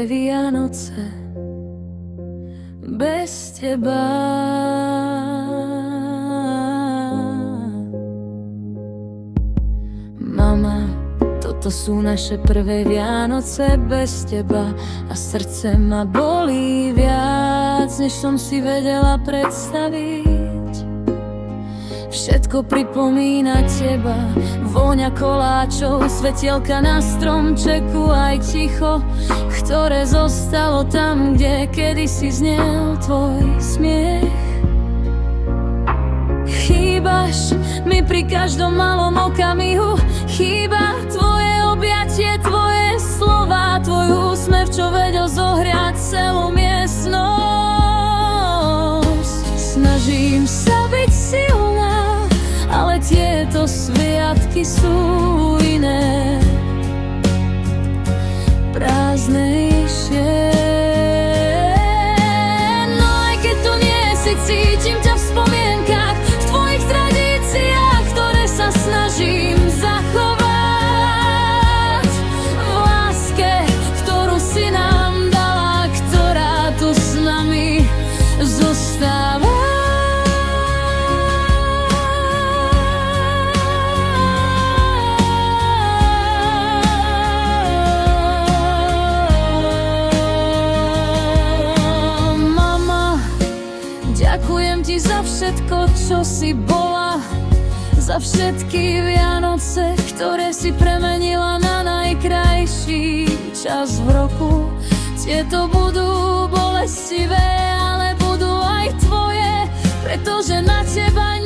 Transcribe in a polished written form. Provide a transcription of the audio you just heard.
prvé Vianoce bez teba. Mama, toto sú naše prvé Vianoce bez teba a srdce ma bolí viac, než som si vedela predstaviť. Všetko pripomína teba, vôňa koláčov, svetielka na stromčeku, aj ticho, ktoré zostalo tam, kde kedysi znel tvoj smiech. Chýbaš mi pri každom malom okamihu, chýba tvoje objatie, tvoje slova, tvoj úsmev, čo vedel zohriať celú miestnosť. Snažím sa byť silná, ale tieto sviatky sú iné, prázdnejšie. No aj keď tu nie si, cítim ťa v spomienkach, v tvojich tradíciách, ktoré sa snažím zachovať, v láske, ktorú si nám dala, ktorá tu s nami zostáva. Ďakujem ti za všetko, čo si bola, za všetky Vianoce, ktoré si premenila na najkrajší čas v roku. Tieto budú bolestivé, ale budú aj tvoje, pretože na teba